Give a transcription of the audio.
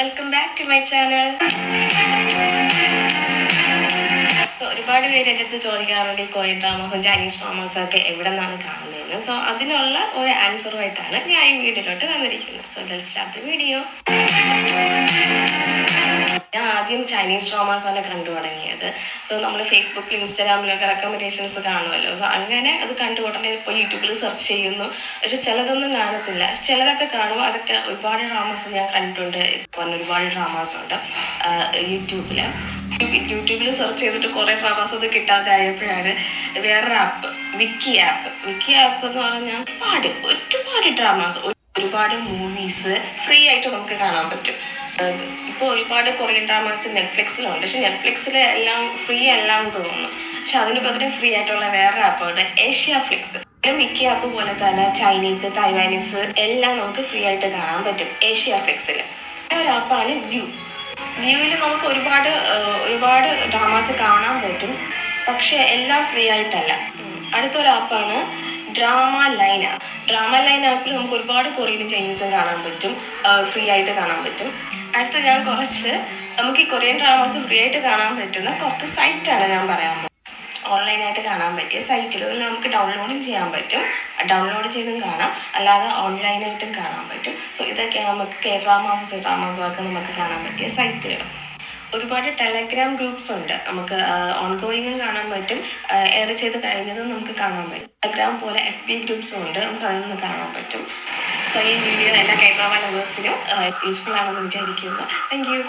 Welcome back to my channel. ഒരുപാട് പേര് എൻ്റെ അടുത്ത് ചോദിക്കാറുണ്ട് ഈ കൊറിയൻ ഡ്രാമാസും ചൈനീസ് ഡ്രാമാസും ഒക്കെ എവിടെ നിന്നാണ് കാണുന്നതെന്ന്. സോ അതിനുള്ള ഒരു ആൻസറുമായിട്ടാണ് ഞാൻ ഈ വീഡിയോയിലോട്ട് വന്നിരിക്കുന്നത്. So let's start the video. ഞാൻ ആദ്യം ചൈനീസ് ഡ്രാമാസ് ആണ് കണ്ടു തുടങ്ങിയത്. സോ നമ്മൾ ഫേസ്ബുക്കിൽ ഇൻസ്റ്റാഗ്രാമിലൊക്കെ റെക്കമെൻഡേഷൻസ് കാണുമല്ലോ. സോ അങ്ങനെ അത് കണ്ടു ഉടനെ ഇപ്പോൾ യൂട്യൂബിൽ സെർച്ച് ചെയ്യുന്നു. പക്ഷെ ചിലതൊന്നും കാണത്തില്ല. ചിലതൊക്കെ കാണുമ്പോൾ അതൊക്കെ ഒരുപാട് ഡ്രാമാസ് ഞാൻ കണ്ടിട്ടുണ്ട്. പറഞ്ഞ ഒരുപാട് ഡ്രാമാസ് ഉണ്ട് യൂട്യൂബിൽ സെർച്ച് ചെയ്തിട്ട് കുറേ ഡ്രാമാസ് ഒന്നും കിട്ടാതെ ആയപ്പോഴാണ് വേറൊരു ആപ്പ് വിക്കി ആപ്പ് എന്ന് പറഞ്ഞാൽ ഒരുപാട് ഡ്രാമാസ്, ഒരുപാട് മൂവീസ് ഫ്രീ ആയിട്ട് നമുക്ക് കാണാൻ പറ്റും. ഇപ്പോൾ ഒരുപാട് കൊറിയൻ ഡ്രാമാസ് നെറ്റ്ഫ്ലിക്സിലുണ്ട്. പക്ഷെ നെറ്റ്ഫ്ലിക്സിൽ എല്ലാം ഫ്രീ അല്ലാന്ന് തോന്നുന്നു. പക്ഷെ അതിന് പകരം ഫ്രീ ആയിട്ടുള്ള വേറെ ആപ്പുണ്ട്, ഏഷ്യാഫ്ലിക്സ്. മിക്ക ആപ്പ് പോലെ തന്നെ ചൈനീസ്, തൈവാനീസ് എല്ലാം നമുക്ക് ഫ്രീ ആയിട്ട് കാണാൻ പറ്റും ഏഷ്യാഫ്ലിക്സിൽ. ഒരു ആപ്പാണ് വ്യൂവിൽ നമുക്ക് ഒരുപാട് ഡ്രാമാസ് കാണാൻ പറ്റും. പക്ഷെ എല്ലാം ഫ്രീ ആയിട്ടല്ല. അടുത്തൊരു ആപ്പാണ് ഡ്രാമ ലൈൻ ആപ്പിൽ നമുക്ക് ഒരുപാട് കൊറിയനും ചൈനീസും കാണാൻ പറ്റും, ഫ്രീ ആയിട്ട് കാണാൻ പറ്റും. അടുത്ത ഞാൻ നമുക്ക് ഈ കൊറിയൻ ഡ്രാമാസ് ഫ്രീ ആയിട്ട് കാണാൻ പറ്റുന്ന കുറച്ച് സൈറ്റാണ് ഞാൻ പറയാൻ പോകുന്നത്. ഓൺലൈനായിട്ട് കാണാൻ പറ്റിയ സൈറ്റുകൾ നമുക്ക് ഡൗൺലോഡും ചെയ്യാൻ പറ്റും. ഡൗൺലോഡ് ചെയ്തും കാണാം, അല്ലാതെ ഓൺലൈനായിട്ടും കാണാൻ പറ്റും. സോ ഇതൊക്കെയാണ് നമുക്ക് ഡ്രാമാസും ഒക്കെ നമുക്ക് കാണാൻ പറ്റിയ സൈറ്റുകൾ. ഒരുപാട് ടെലഗ്രാം ഗ്രൂപ്പ്സ് ഉണ്ട്. നമുക്ക് ഓൺഗോയിങ്ങും കാണാൻ പറ്റും, എയർ ചെയ്ത് കഴിഞ്ഞതും നമുക്ക് കാണാൻ പറ്റും. ടെലഗ്രാം പോലെ FB ഗ്രൂപ്പ്സും ഉണ്ട്, നമുക്ക് അതിൽ നിന്ന് കാണാൻ പറ്റും. സോ ഈ വീഡിയോ എല്ലാ K-drama ലവേഴ്സിനും യൂസ്ഫുൾ ആണെന്ന് വിചാരിക്കുന്നു. Thank you.